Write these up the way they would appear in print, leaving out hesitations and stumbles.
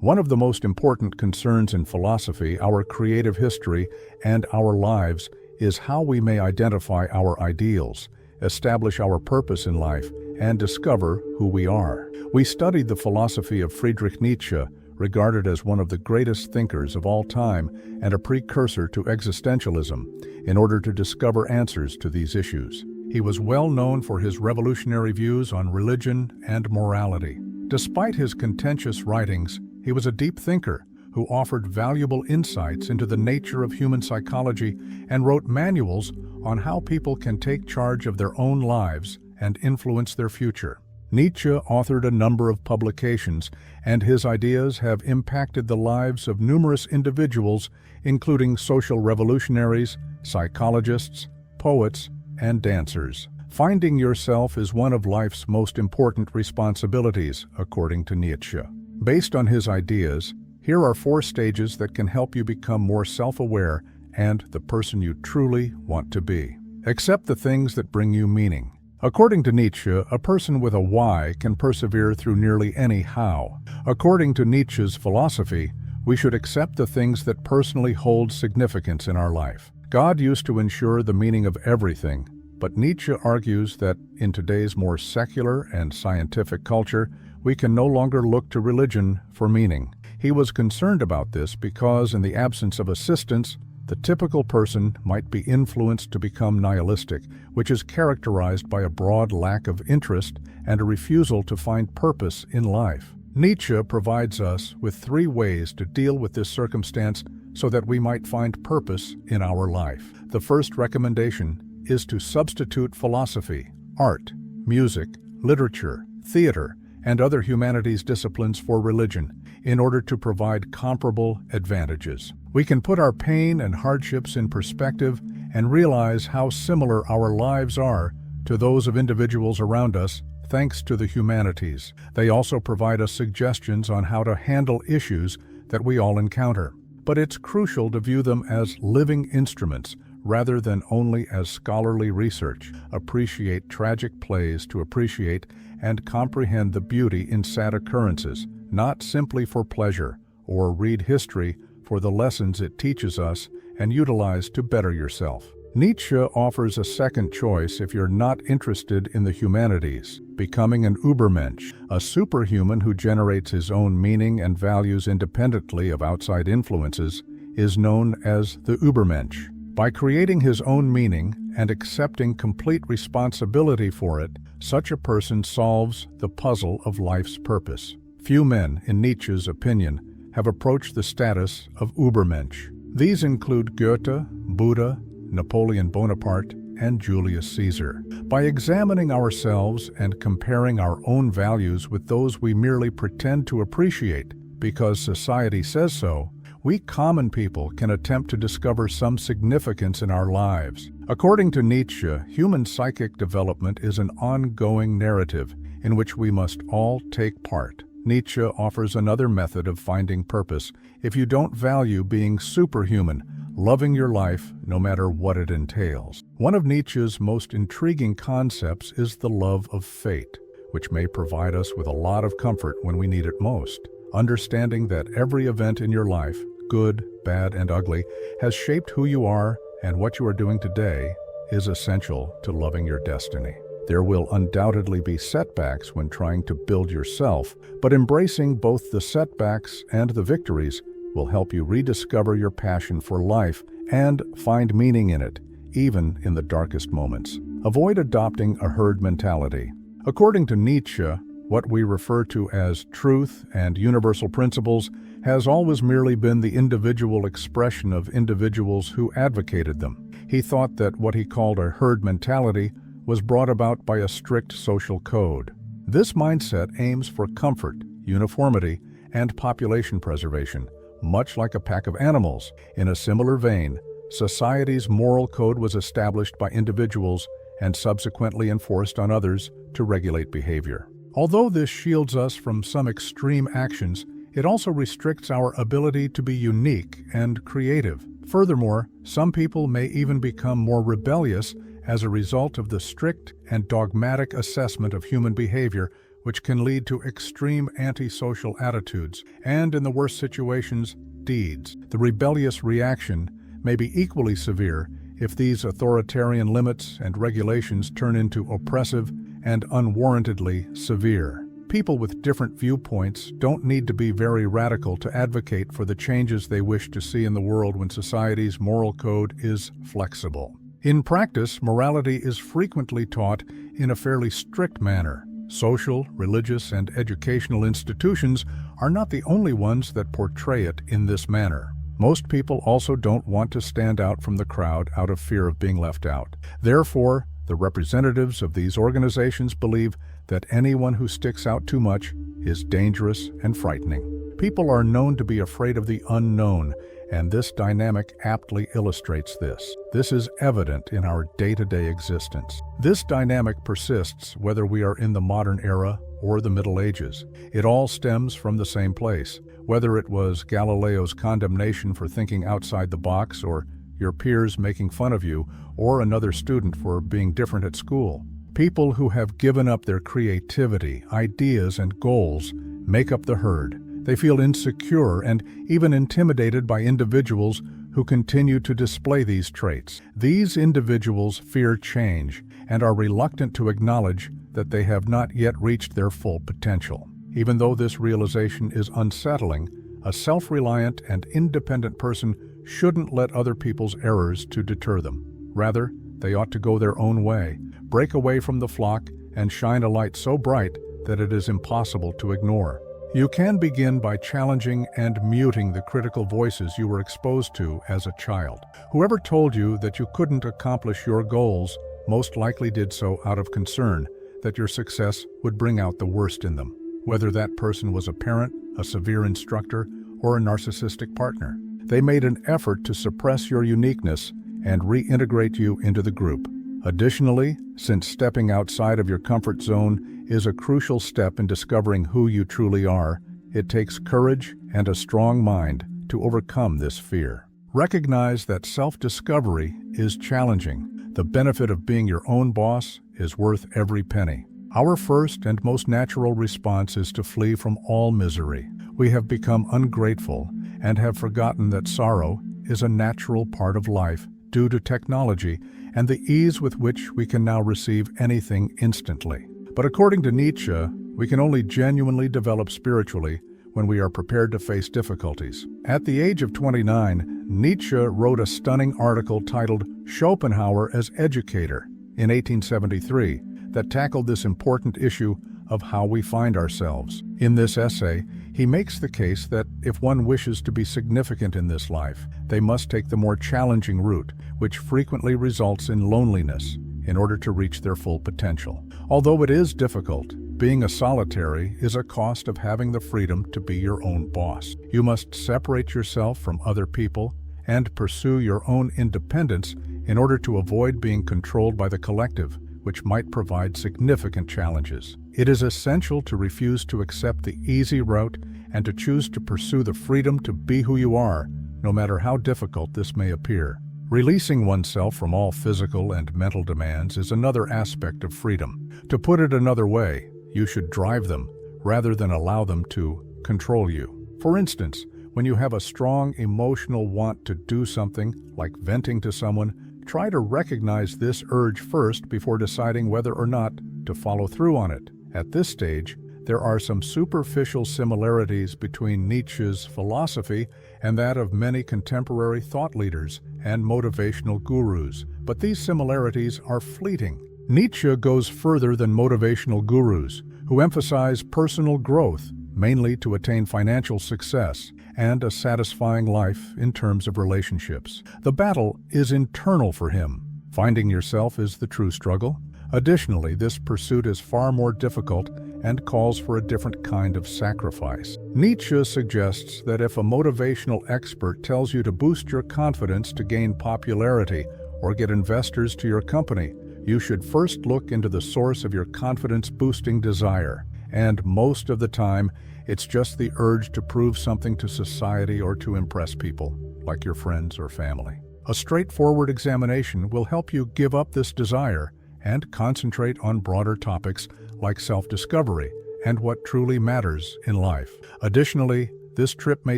One of the most important concerns in philosophy, our creative history, and our lives is how we may identify our ideals, establish our purpose in life, and discover who we are. We studied the philosophy of Friedrich Nietzsche, regarded as one of the greatest thinkers of all time and a precursor to existentialism, in order to discover answers to these issues. He was well known for his revolutionary views on religion and morality. Despite his contentious writings, he was a deep thinker who offered valuable insights into the nature of human psychology and wrote manuals on how people can take charge of their own lives and influence their future. Nietzsche authored a number of publications, and his ideas have impacted the lives of numerous individuals, including social revolutionaries, psychologists, poets, and dancers. Finding yourself is one of life's most important responsibilities, according to Nietzsche. Based on his ideas, here are 4 stages that can help you become more self-aware and the person you truly want to be. Accept the things that bring you meaning. According to Nietzsche, a person with a why can persevere through nearly any how. According to Nietzsche's philosophy, we should accept the things that personally hold significance in our life. God used to ensure the meaning of everything, but Nietzsche argues that in today's more secular and scientific culture, we can no longer look to religion for meaning. He was concerned about this because, in the absence of assistance, the typical person might be influenced to become nihilistic, which is characterized by a broad lack of interest and a refusal to find purpose in life. Nietzsche provides us with 3 ways to deal with this circumstance so that we might find purpose in our life. The first recommendation is to substitute philosophy, art, music, literature, theater, and other humanities disciplines for religion in order to provide comparable advantages. We can put our pain and hardships in perspective and realize how similar our lives are to those of individuals around us thanks to the humanities. They also provide us suggestions on how to handle issues that we all encounter. But it's crucial to view them as living instruments rather than only as scholarly research. Appreciate tragic plays to appreciate and comprehend the beauty in sad occurrences, not simply for pleasure, or read history for the lessons it teaches us and utilize to better yourself. Nietzsche offers a second choice if you're not interested in the humanities. Becoming an Übermensch, a superhuman who generates his own meaning and values independently of outside influences, is known as the Übermensch. By creating his own meaning and accepting complete responsibility for it, such a person solves the puzzle of life's purpose. Few men, in Nietzsche's opinion, have approached the status of Übermensch. These include Goethe, Buddha, Napoleon Bonaparte, and Julius Caesar. By examining ourselves and comparing our own values with those we merely pretend to appreciate because society says so, we common people can attempt to discover some significance in our lives. According to Nietzsche, human psychic development is an ongoing narrative in which we must all take part. Nietzsche offers another method of finding purpose if you don't value being superhuman, loving your life no matter what it entails. One of Nietzsche's most intriguing concepts is the love of fate, which may provide us with a lot of comfort when we need it most. Understanding that every event in your life, good, bad, and ugly, has shaped who you are and what you are doing today is essential to loving your destiny. There will undoubtedly be setbacks when trying to build yourself, but embracing both the setbacks and the victories will help you rediscover your passion for life and find meaning in it, even in the darkest moments. Avoid adopting a herd mentality. According to Nietzsche, what we refer to as truth and universal principles has always merely been the individual expression of individuals who advocated them. He thought that what he called a herd mentality was brought about by a strict social code. This mindset aims for comfort, uniformity, and population preservation, much like a pack of animals. In a similar vein, society's moral code was established by individuals and subsequently enforced on others to regulate behavior. Although this shields us from some extreme actions, it also restricts our ability to be unique and creative. Furthermore, some people may even become more rebellious as a result of the strict and dogmatic assessment of human behavior, which can lead to extreme antisocial attitudes and, in the worst situations, deeds. The rebellious reaction may be equally severe if these authoritarian limits and regulations turn into oppressive and unwarrantedly severe. People with different viewpoints don't need to be very radical to advocate for the changes they wish to see in the world when society's moral code is flexible. In practice, morality is frequently taught in a fairly strict manner. Social, religious, and educational institutions are not the only ones that portray it in this manner. Most people also don't want to stand out from the crowd out of fear of being left out. Therefore, the representatives of these organizations believe that anyone who sticks out too much is dangerous and frightening. People are known to be afraid of the unknown, and this dynamic aptly illustrates this. This is evident in our day-to-day existence. This dynamic persists whether we are in the modern era or the Middle Ages. It all stems from the same place, whether it was Galileo's condemnation for thinking outside the box, or your peers making fun of you, or another student for being different at school. People who have given up their creativity, ideas, and goals make up the herd. They feel insecure and even intimidated by individuals who continue to display these traits. These individuals fear change and are reluctant to acknowledge that they have not yet reached their full potential. Even though this realization is unsettling, a self-reliant and independent person shouldn't let other people's errors to deter them. Rather, they ought to go their own way, break away from the flock, and shine a light so bright that it is impossible to ignore. You can begin by challenging and muting the critical voices you were exposed to as a child. Whoever told you that you couldn't accomplish your goals most likely did so out of concern that your success would bring out the worst in them, whether that person was a parent, a severe instructor, or a narcissistic partner. They made an effort to suppress your uniqueness and reintegrate you into the group. Additionally, since stepping outside of your comfort zone is a crucial step in discovering who you truly are, it takes courage and a strong mind to overcome this fear. Recognize that self-discovery is challenging. The benefit of being your own boss is worth every penny. Our first and most natural response is to flee from all misery. We have become ungrateful and have forgotten that sorrow is a natural part of life due to technology and the ease with which we can now receive anything instantly. But according to Nietzsche, we can only genuinely develop spiritually when we are prepared to face difficulties. At the age of 29, Nietzsche wrote a stunning article titled Schopenhauer as Educator in 1873 that tackled this important issue of how we find ourselves. In this essay, he makes the case that if one wishes to be significant in this life, they must take the more challenging route, which frequently results in loneliness, in order to reach their full potential. Although it is difficult, being a solitary is a cost of having the freedom to be your own boss. You must separate yourself from other people and pursue your own independence in order to avoid being controlled by the collective, which might provide significant challenges. It is essential to refuse to accept the easy route and to choose to pursue the freedom to be who you are, no matter how difficult this may appear. Releasing oneself from all physical and mental demands is another aspect of freedom. To put it another way, you should drive them rather than allow them to control you. For instance, when you have a strong emotional want to do something, like venting to someone, try to recognize this urge first before deciding whether or not to follow through on it. At this stage, there are some superficial similarities between Nietzsche's philosophy and that of many contemporary thought leaders and motivational gurus, but these similarities are fleeting. Nietzsche goes further than motivational gurus, who emphasize personal growth, mainly to attain financial success and a satisfying life in terms of relationships. The battle is internal for him. Finding yourself is the true struggle. Additionally, this pursuit is far more difficult and calls for a different kind of sacrifice. Nietzsche suggests that if a motivational expert tells you to boost your confidence to gain popularity or get investors to your company, you should first look into the source of your confidence-boosting desire. And most of the time, it's just the urge to prove something to society or to impress people, like your friends or family. A straightforward examination will help you give up this desire and concentrate on broader topics like self-discovery and what truly matters in life. Additionally, this trip may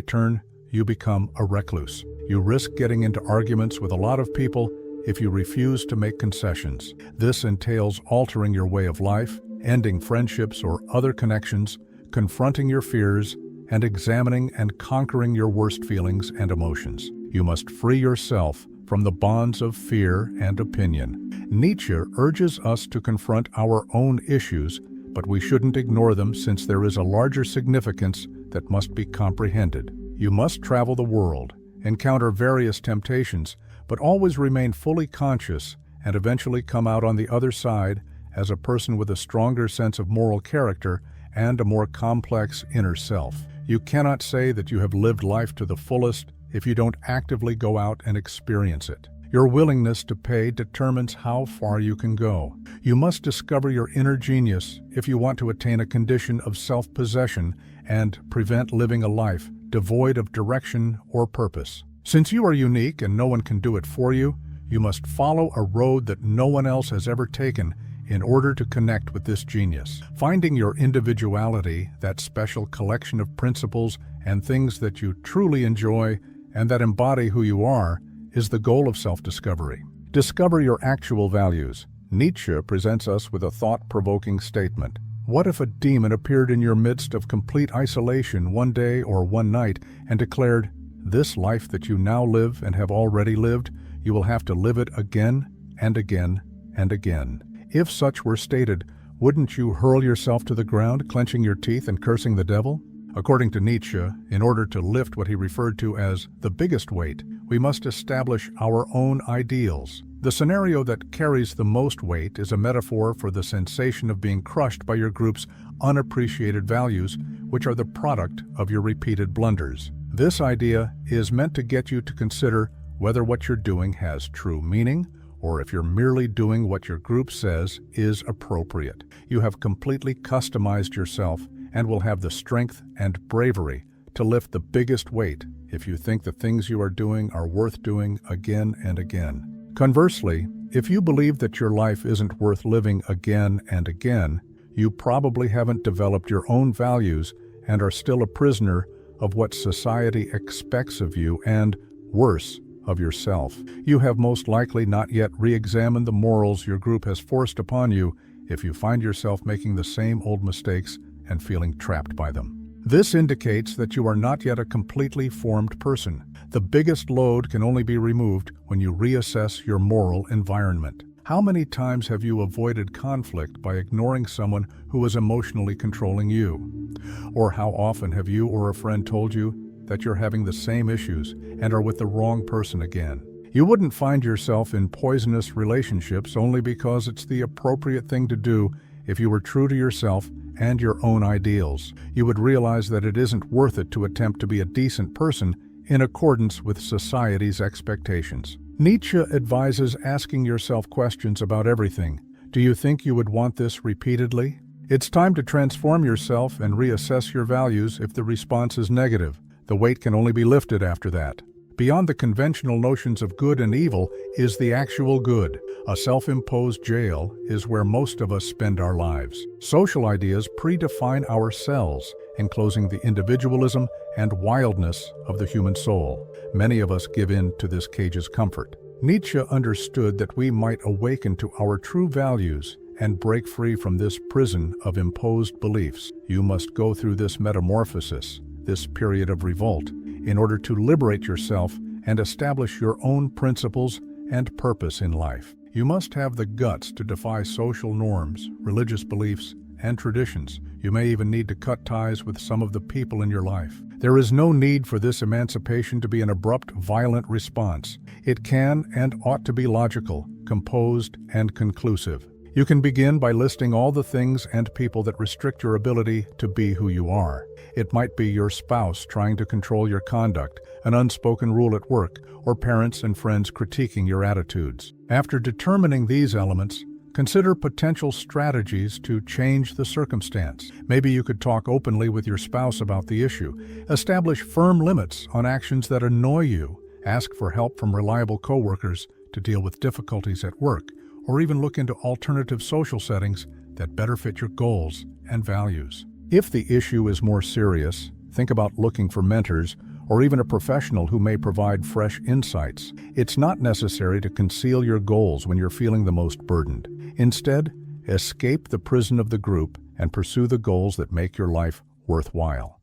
turn you become a recluse. You risk getting into arguments with a lot of people if you refuse to make concessions. This entails altering your way of life, ending friendships or other connections, confronting your fears, and examining and conquering your worst feelings and emotions. You must free yourself from the bonds of fear and opinion. Nietzsche urges us to confront our own issues, but we shouldn't ignore them since there is a larger significance that must be comprehended. You must travel the world, encounter various temptations, but always remain fully conscious and eventually come out on the other side as a person with a stronger sense of moral character and a more complex inner self. You cannot say that you have lived life to the fullest if you don't actively go out and experience it. Your willingness to pay determines how far you can go. You must discover your inner genius if you want to attain a condition of self-possession and prevent living a life devoid of direction or purpose. Since you are unique and no one can do it for you, you must follow a road that no one else has ever taken in order to connect with this genius. Finding your individuality, that special collection of principles and things that you truly enjoy and that embody who you are, is the goal of self-discovery. Discover your actual values. Nietzsche presents us with a thought-provoking statement. What if a demon appeared in your midst of complete isolation one day or one night and declared, "This life that you now live and have already lived, you will have to live it again and again and again"? If such were stated, wouldn't you hurl yourself to the ground, clenching your teeth and cursing the devil? According to Nietzsche, in order to lift what he referred to as the biggest weight, we must establish our own ideals. The scenario that carries the most weight is a metaphor for the sensation of being crushed by your group's unappreciated values, which are the product of your repeated blunders. This idea is meant to get you to consider whether what you're doing has true meaning, or if you're merely doing what your group says is appropriate. You have completely customized yourself and will have the strength and bravery to lift the biggest weight if you think the things you are doing are worth doing again and again. Conversely, if you believe that your life isn't worth living again and again, you probably haven't developed your own values and are still a prisoner of what society expects of you and, worse, of yourself. You have most likely not yet re-examined the morals your group has forced upon you if you find yourself making the same old mistakes and feeling trapped by them. This indicates that you are not yet a completely formed person. The biggest load can only be removed when you reassess your moral environment. How many times have you avoided conflict by ignoring someone who was emotionally controlling you? Or how often have you or a friend told you that you're having the same issues and are with the wrong person again? You wouldn't find yourself in poisonous relationships only because it's the appropriate thing to do if you were true to yourself and your own ideals. You would realize that it isn't worth it to attempt to be a decent person in accordance with society's expectations. Nietzsche advises asking yourself questions about everything. Do you think you would want this repeatedly? It's time to transform yourself and reassess your values if the response is negative. The weight can only be lifted after that. Beyond the conventional notions of good and evil is the actual good. A self-imposed jail is where most of us spend our lives. Social ideas predefine ourselves, enclosing the individualism and wildness of the human soul. Many of us give in to this cage's comfort. Nietzsche understood that we might awaken to our true values and break free from this prison of imposed beliefs. You must go through this metamorphosis, this period of revolt, in order to liberate yourself and establish your own principles and purpose in life. You must have the guts to defy social norms, religious beliefs, and traditions. You may even need to cut ties with some of the people in your life. There is no need for this emancipation to be an abrupt, violent response. It can and ought to be logical, composed, and conclusive. You can begin by listing all the things and people that restrict your ability to be who you are. It might be your spouse trying to control your conduct, an unspoken rule at work, or parents and friends critiquing your attitudes. After determining these elements, consider potential strategies to change the circumstance. Maybe you could talk openly with your spouse about the issue, establish firm limits on actions that annoy you, ask for help from reliable coworkers to deal with difficulties at work, or even look into alternative social settings that better fit your goals and values. If the issue is more serious, think about looking for mentors or even a professional who may provide fresh insights. It's not necessary to conceal your goals when you're feeling the most burdened. Instead, escape the prison of the group and pursue the goals that make your life worthwhile.